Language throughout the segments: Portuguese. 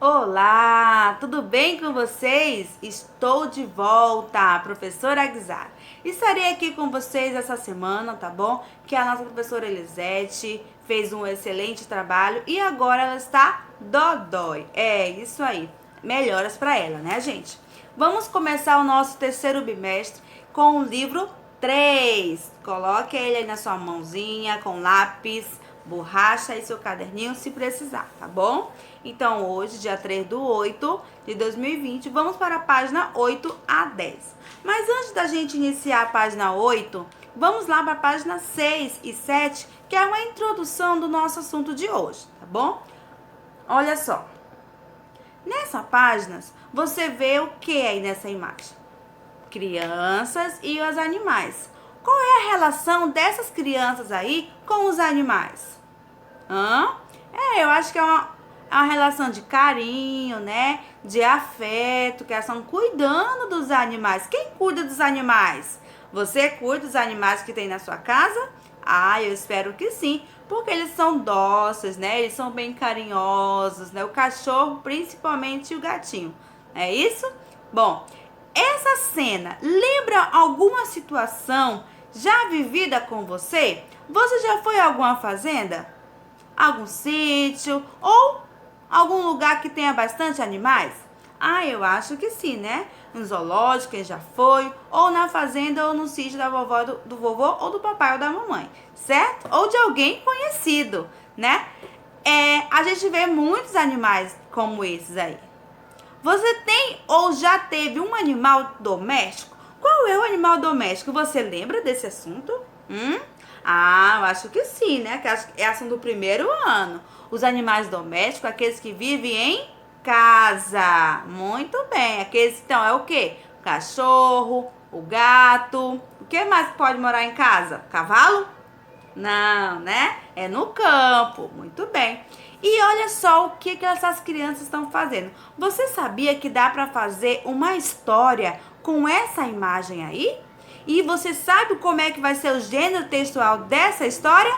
Olá, tudo bem com vocês? Estou de volta, professora Aguizar. Estarei aqui com vocês essa semana, tá bom? Que a nossa professora Elisete fez um excelente trabalho e agora ela está dodói. É isso aí, melhoras para ela, né, gente? Vamos começar o nosso terceiro bimestre com o livro 3. Coloque ele aí na sua mãozinha com lápis, borracha e seu caderninho se precisar, tá bom? Então, hoje, dia 3/8 de 2020, vamos para a página 8 a 10. Mas antes da gente iniciar a página 8, vamos lá para a página 6 e 7, que é uma introdução do nosso assunto de hoje, tá bom? Olha só. Nessa página, você vê o que aí nessa imagem? Crianças e os animais. Qual é a relação dessas crianças aí com os animais? Eu acho que é uma relação de carinho, né? De afeto, que elas estão cuidando dos animais. Quem cuida dos animais? Você cuida dos animais que tem na sua casa? Eu espero que sim, porque eles são dóceis, né? Eles são bem carinhosos, né? O cachorro, principalmente, e o gatinho. É isso? Bom, essa cena lembra alguma situação já vivida com você? Você já foi a alguma fazenda? Algum sítio ou algum lugar que tenha bastante animais? Eu acho que sim, né? No zoológico, quem já foi, ou na fazenda, ou no sítio da vovó, do vovô, ou do papai ou da mamãe, certo? Ou de alguém conhecido, né? A gente vê muitos animais como esses aí. Você tem ou já teve um animal doméstico? Qual é o animal doméstico? Você lembra desse assunto? Eu acho que sim, né? Que é assunto do primeiro ano. Os animais domésticos, aqueles que vivem em casa. Muito bem. Aqueles, então, é o quê? O cachorro, o gato. O que mais pode morar em casa? Cavalo? Não, né? É no campo. Muito bem. E olha só o que essas crianças estão fazendo. Você sabia que dá para fazer uma história com essa imagem aí? E você sabe como é que vai ser o gênero textual dessa história?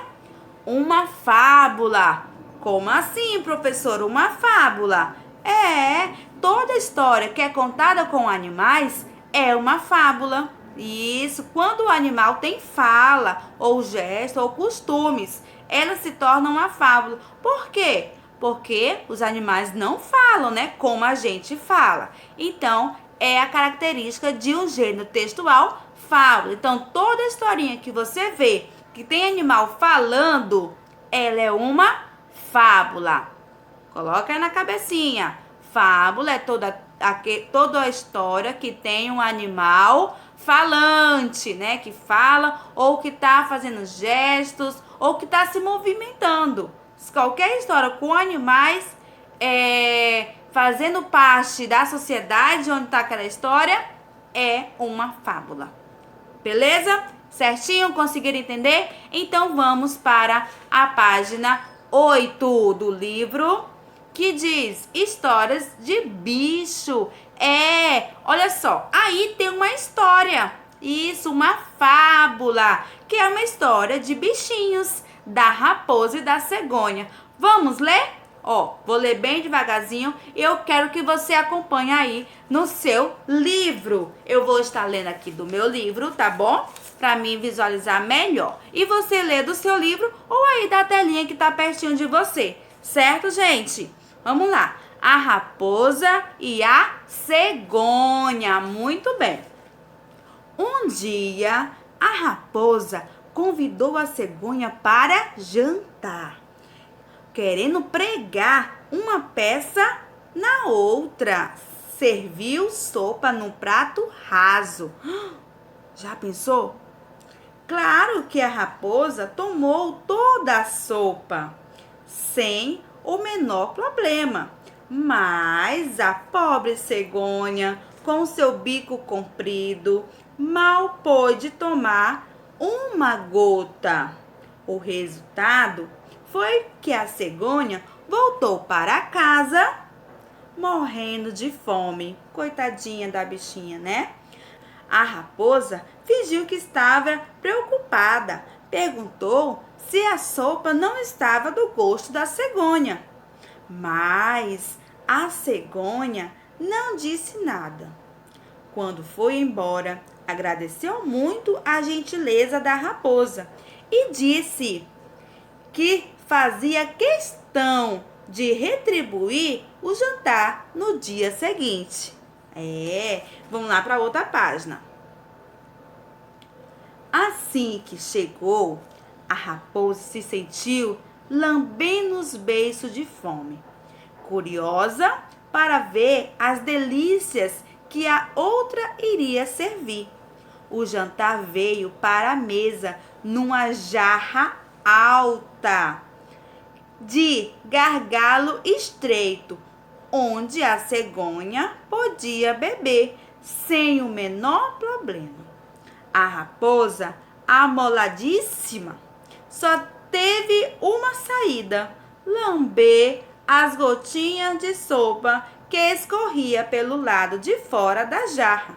Uma fábula. Como assim, professor? Uma fábula? Toda história que é contada com animais é uma fábula. Isso, quando o animal tem fala, ou gesto, ou costumes, ela se torna uma fábula. Por quê? Porque os animais não falam, né? Como a gente fala. Então, é a característica de um gênero textual fábula. Então, toda historinha que você vê que tem animal falando, ela é uma fábula. Coloca aí na cabecinha. Fábula é toda a história que tem um animal falante, né? Que fala ou que tá fazendo gestos ou que tá se movimentando. Qualquer história com animais fazendo parte da sociedade onde tá aquela história é uma fábula. Beleza? Certinho? Conseguiram entender? Então vamos para a página 8 do livro, que diz histórias de bicho. Olha só, aí tem uma história. Isso, uma fábula, que é uma história de bichinhos, da raposa e da cegonha. Vamos ler? Vou ler bem devagarzinho e eu quero que você acompanhe aí no seu livro. Eu vou estar lendo aqui do meu livro, tá bom? Para mim visualizar melhor. E você lê do seu livro ou aí da telinha que tá pertinho de você. Certo, gente? Vamos lá. A raposa e a cegonha. Muito bem. Um dia, a raposa convidou a cegonha para jantar, querendo pregar uma peça na outra. Serviu sopa num prato raso. Já pensou? Claro que a raposa tomou toda a sopa, sem o menor problema. Mas a pobre cegonha, com seu bico comprido, mal pôde tomar uma gota. O resultado foi que a cegonha voltou para casa morrendo de fome. Coitadinha da bichinha, né? A raposa fingiu que estava preocupada. Perguntou se a sopa não estava do gosto da cegonha. Mas A cegonha não disse nada. Quando foi embora, agradeceu muito a gentileza da raposa e disse que fazia questão de retribuir o jantar no dia seguinte. Vamos lá para outra página. Assim que chegou, a raposa se sentiu lambendo os beiços de fome, curiosa para ver as delícias que a outra iria servir. O jantar veio para a mesa numa jarra alta, de gargalo estreito, onde a cegonha podia beber sem o menor problema. A raposa, amoladíssima, só teve uma saída: lamber as gotinhas de sopa que escorria pelo lado de fora da jarra.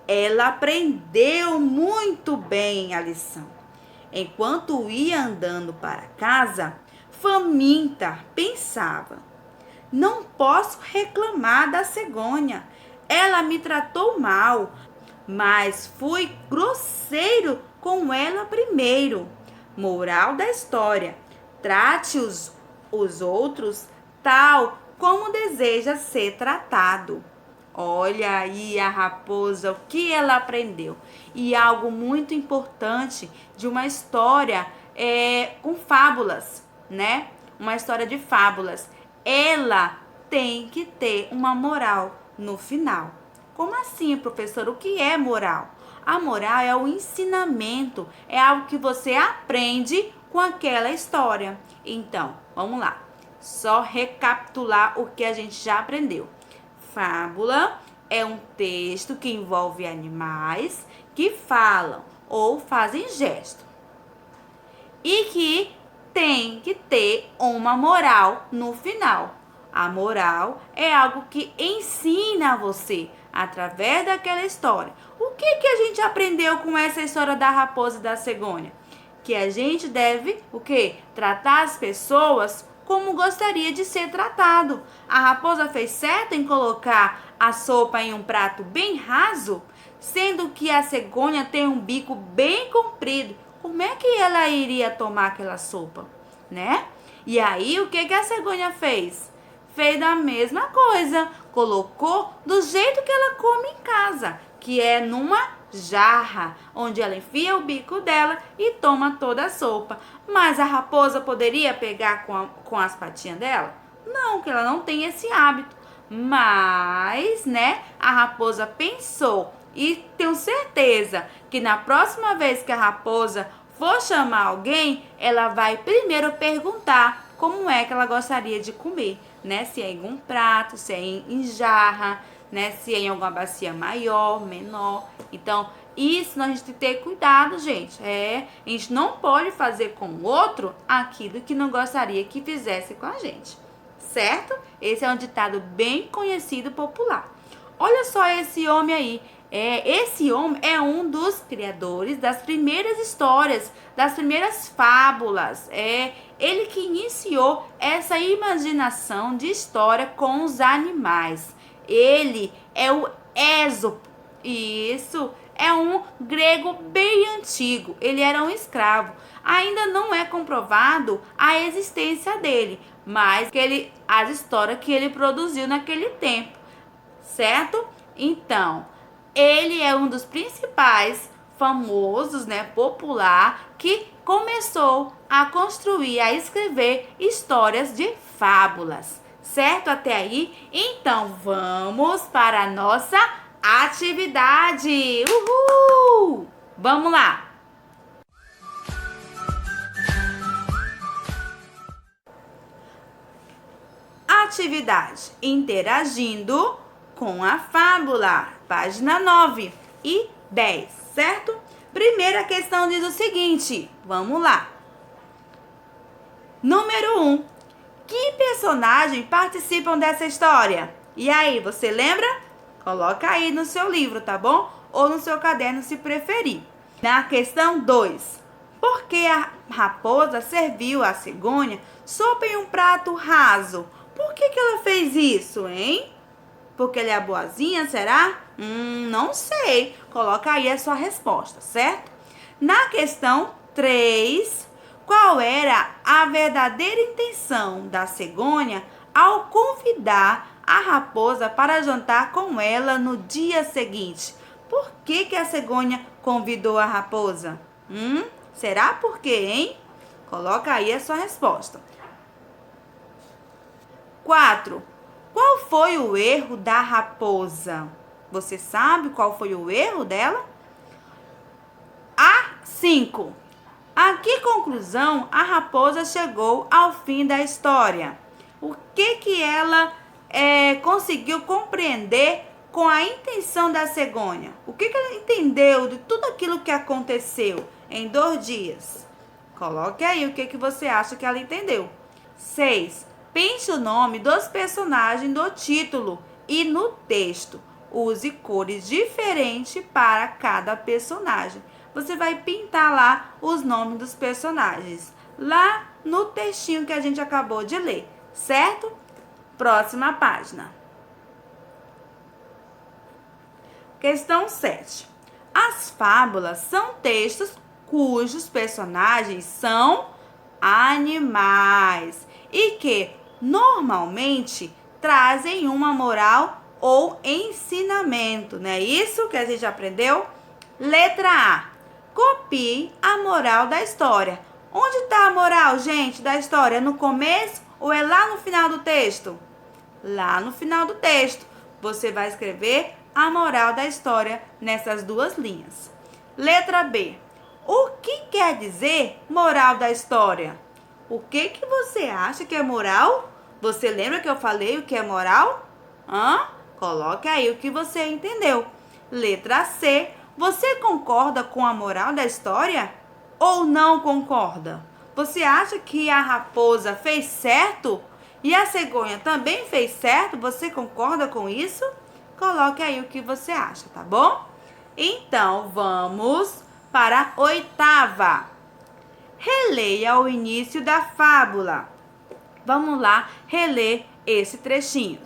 Ela aprendeu muito bem a lição. Enquanto ia andando para casa, faminta, pensava: não posso reclamar da cegonha. Ela me tratou mal, mas fui grosseiro com ela primeiro. Moral da história: trate os outros tal como deseja ser tratado. Olha aí a raposa, o que ela aprendeu. E algo muito importante de uma história com fábulas, né? Uma história de fábulas. Ela tem que ter uma moral no final. Como assim, professor? O que é moral? A moral é o ensinamento, é algo que você aprende com aquela história. Então, vamos lá. Só recapitular o que a gente já aprendeu. Fábula é um texto que envolve animais que falam ou fazem gesto e que tem que ter uma moral no final. A moral é algo que ensina você através daquela história. O que a gente aprendeu com essa história da raposa e da cegonha? Que a gente deve o quê? Tratar as pessoas como gostaria de ser tratado. A raposa fez certo em colocar a sopa em um prato bem raso, sendo que a cegonha tem um bico bem comprido. Como é que ela iria tomar aquela sopa, né? E aí, o que a cegonha fez? Fez a mesma coisa, colocou do jeito que ela come em casa, que é numa jarra, onde ela enfia o bico dela e toma toda a sopa. Mas a raposa poderia pegar com as patinhas dela? Não, que ela não tem esse hábito. Mas, né, a raposa pensou, e tenho certeza que na próxima vez que a raposa for chamar alguém, ela vai primeiro perguntar como é que ela gostaria de comer, né? Se é em um prato, se é em jarra, né? Se é em alguma bacia maior, menor. Então, isso nós temos que ter cuidado, gente. A gente não pode fazer com o outro aquilo que não gostaria que fizesse com a gente, certo? Esse é um ditado bem conhecido, popular. Olha só esse homem aí. Esse homem é um dos criadores das primeiras histórias, das primeiras fábulas. Ele que iniciou essa imaginação de história com os animais. Ele é o Ésopo. Isso é um grego bem antigo. Ele era um escravo. Ainda não é comprovado a existência dele, mas as histórias que ele produziu naquele tempo, certo? Então, ele é um dos principais famosos, né, popular, que começou a construir, a escrever histórias de fábulas, certo até aí? Então, vamos para a nossa atividade. Uhul! Vamos lá! Atividade: interagindo com a fábula, página 9 e 10, certo? Primeira questão diz o seguinte, vamos lá. Número 1. Que personagem participam dessa história? E aí, você lembra? Coloca aí no seu livro, tá bom? Ou no seu caderno, se preferir. Na questão 2. Por que a raposa serviu à cegonha sopa em um prato raso? Por que ela fez isso, hein? Porque ela é boazinha, será? Não sei. Coloca aí a sua resposta, certo? Na questão 3, qual era a verdadeira intenção da cegonha ao convidar a raposa para jantar com ela no dia seguinte? Por que a cegonha convidou a raposa? Será por quê, hein? Coloca aí a sua resposta. 4. Qual foi o erro da raposa? Você sabe qual foi o erro dela? 5. A que conclusão a raposa chegou ao fim da história? O que ela conseguiu compreender com a intenção da cegonha? O que ela entendeu de tudo aquilo que aconteceu em 2 dias? Coloque aí o que você acha que ela entendeu. 6. Pense o nome dos personagens do título e no texto. Use cores diferentes para cada personagem. Você vai pintar lá os nomes dos personagens, lá no textinho que a gente acabou de ler, certo? Próxima página. Questão 7. As fábulas são textos cujos personagens são animais e que normalmente trazem uma moral ou ensinamento, não é isso que a gente aprendeu? Letra A. Copie a moral da história. Onde está a moral, gente, da história? É no começo ou é lá no final do texto? Lá no final do texto. Você vai escrever a moral da história nessas 2 linhas. Letra B. O que quer dizer moral da história? O que você acha que é moral? Você lembra que eu falei o que é moral? Coloque aí o que você entendeu. Letra C. Você concorda com a moral da história ou não concorda? Você acha que a raposa fez certo e a cegonha também fez certo? Você concorda com isso? Coloque aí o que você acha, tá bom? Então, vamos para a 8ª. Releia o início da fábula. Vamos lá reler esse trechinho.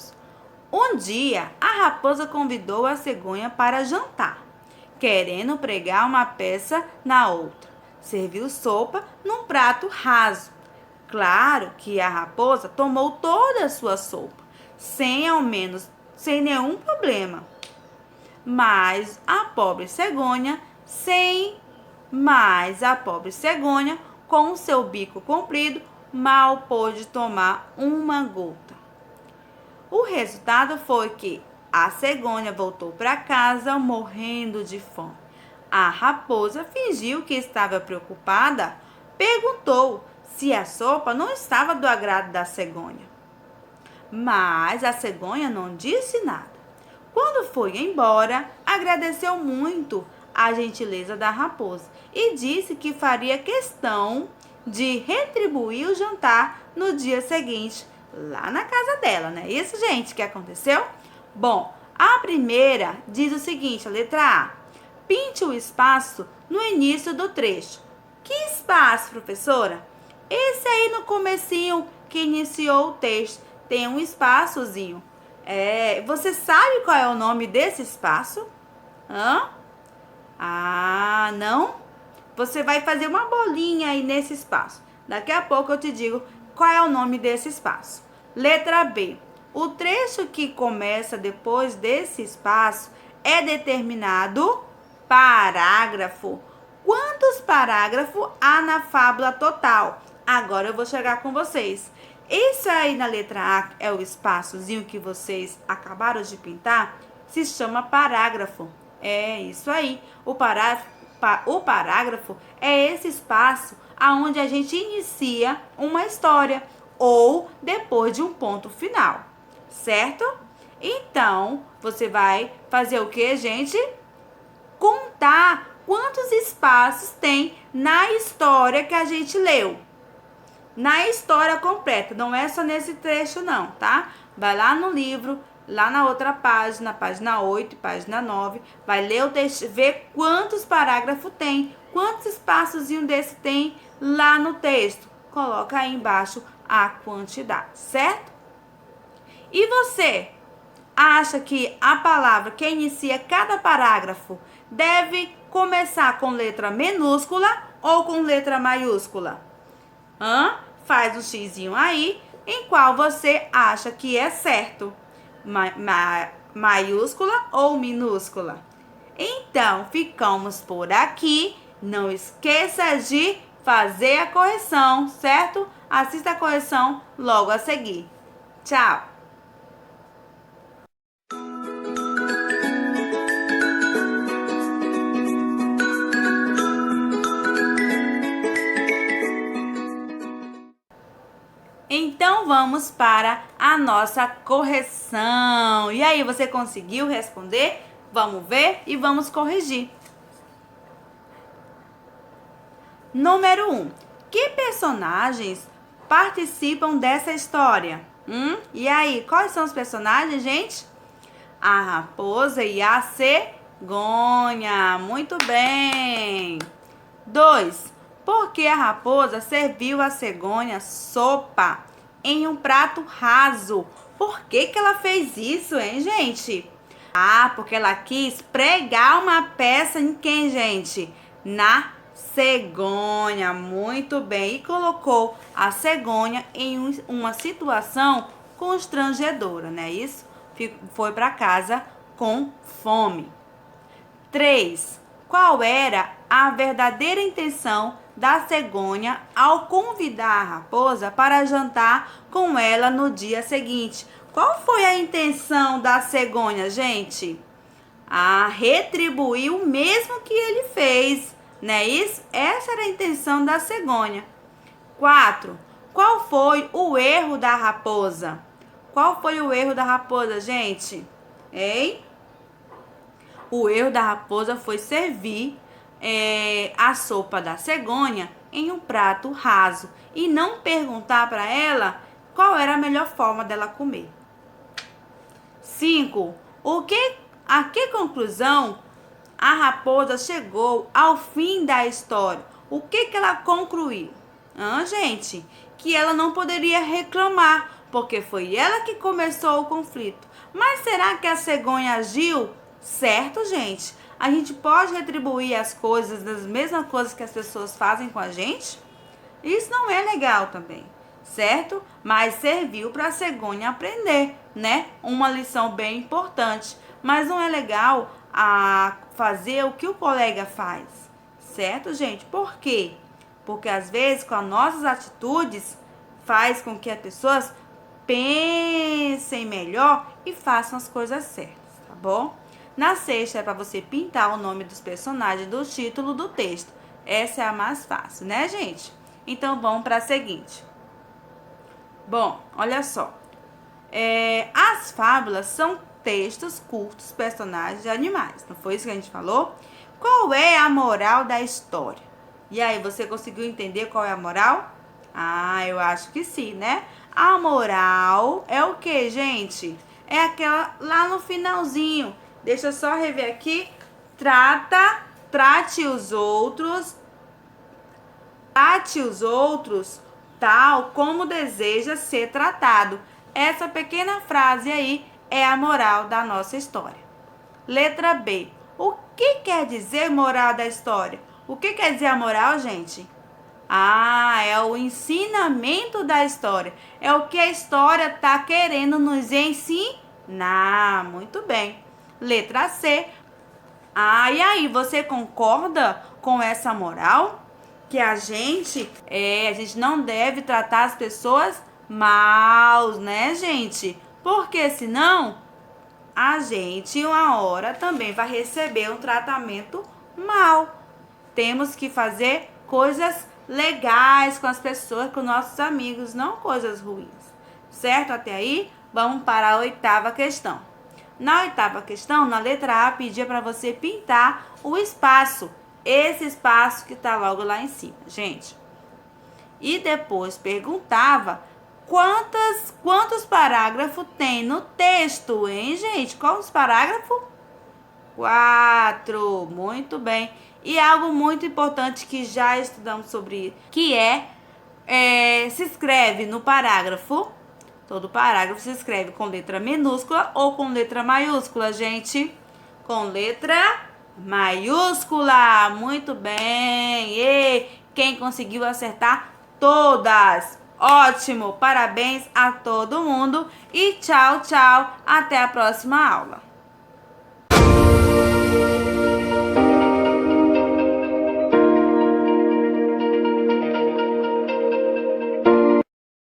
Um dia, a raposa convidou a cegonha para jantar, querendo pregar uma peça na outra. Serviu sopa num prato raso. Claro que a raposa tomou toda a sua sopa, sem nenhum problema. Mas a pobre cegonha, com seu bico comprido, mal pôde tomar uma gota. O resultado foi que a cegonha voltou para casa morrendo de fome. A raposa fingiu que estava preocupada, perguntou se a sopa não estava do agrado da cegonha. Mas a cegonha não disse nada. Quando foi embora, agradeceu muito a gentileza da raposa e disse que faria questão de retribuir o jantar no dia seguinte, lá na casa dela, não é isso, gente, que aconteceu? Bom, a primeira diz o seguinte, a letra A. Pinte o espaço no início do trecho. Que espaço, professora? Esse aí no comecinho que iniciou o texto. Tem um espaçozinho. Você sabe qual é o nome desse espaço? Não? Você vai fazer uma bolinha aí nesse espaço. Daqui a pouco eu te digo qual é o nome desse espaço. Letra B. O trecho que começa depois desse espaço é determinado parágrafo. Quantos parágrafos há na fábula total? Agora eu vou chegar com vocês. Esse aí na letra A é o espaçozinho que vocês acabaram de pintar, se chama parágrafo. É isso aí. O parágrafo é esse espaço aonde a gente inicia uma história ou depois de um ponto final, certo? Então, você vai fazer o que, gente? Contar quantos espaços tem na história que a gente leu. Na história completa, não é só nesse trecho não, tá? Vai lá no livro, lá na outra página, página 8, página 9, vai ler o texto, ver quantos parágrafos tem, quantos espaçozinho desse tem lá no texto. Coloca aí embaixo a quantidade, certo? E você acha que a palavra que inicia cada parágrafo deve começar com letra minúscula ou com letra maiúscula? Faz um xizinho aí em qual você acha que é certo. Maiúscula ou minúscula? Então, ficamos por aqui. Não esqueça de fazer a correção, certo? Assista a correção logo a seguir. Tchau! Então vamos para a nossa correção. E aí, você conseguiu responder? Vamos ver e vamos corrigir. Número 1. Que personagens participam dessa história? E aí, quais são os personagens, gente? A raposa e a cegonha. Muito bem. 2. Por que a raposa serviu a cegonha sopa em um prato raso? Por que ela fez isso, hein, gente? Porque ela quis pregar uma peça em quem, gente? Na cegonha. Muito bem. E colocou a cegonha em uma situação constrangedora, né? Isso foi para casa com fome. 3. Qual era a verdadeira intenção da cegonha ao convidar a raposa para jantar com ela no dia seguinte? Qual foi a intenção da cegonha, gente? Retribuir o mesmo que ele fez, né? Isso? Essa era a intenção da cegonha. 4. Qual foi o erro da raposa? Qual foi o erro da raposa, gente? Hein? O erro da raposa foi servir a sopa da cegonha em um prato raso e não perguntar para ela qual era a melhor forma dela comer. 5. A que conclusão a raposa chegou ao fim da história? O que ela concluiu? Gente, que ela não poderia reclamar, porque foi ela que começou o conflito. Mas será que a cegonha agiu certo, gente? A gente pode retribuir as coisas das mesmas coisas que as pessoas fazem com a gente? Isso não é legal também, certo? Mas serviu para a cegonha aprender, né? Uma lição bem importante. Mas não é legal fazer o que o colega faz, certo, gente? Por quê? Porque às vezes com as nossas atitudes faz com que as pessoas pensem melhor e façam as coisas certas, tá bom? Na 6ª é para você pintar o nome dos personagens do título do texto. Essa é a mais fácil, né, gente? Então, vamos para a seguinte. Bom, olha só. As fábulas são textos curtos, personagens e animais. Não foi isso que a gente falou? Qual é a moral da história? E aí, você conseguiu entender qual é a moral? Eu acho que sim, né? A moral é o que, gente? É aquela lá no finalzinho. Deixa eu só rever aqui. Trate os outros tal como deseja ser tratado. Essa pequena frase aí é a moral da nossa história. Letra B. O que quer dizer moral da história? O que quer dizer a moral, gente? É o ensinamento da história. É o que a história está querendo nos ensinar. Muito bem. Letra C. E aí, você concorda com essa moral? Que a gente não deve tratar as pessoas mal, né, gente? Porque senão a gente uma hora também vai receber um tratamento mal. Temos que fazer coisas legais com as pessoas, com nossos amigos, não coisas ruins. Certo? Até aí, vamos para a 8ª questão. Na 8ª questão, na letra A, pedia para você pintar o espaço. Esse espaço que está logo lá em cima, gente. E depois perguntava quantos parágrafos tem no texto, hein, gente? Quantos parágrafos? 4. Muito bem. E algo muito importante que já estudamos sobre isso, que se escreve no parágrafo Todo parágrafo se escreve com letra minúscula ou com letra maiúscula, gente? Com letra maiúscula. Muito bem. E quem conseguiu acertar todas? Ótimo. Parabéns a todo mundo. E tchau, tchau. Até a próxima aula.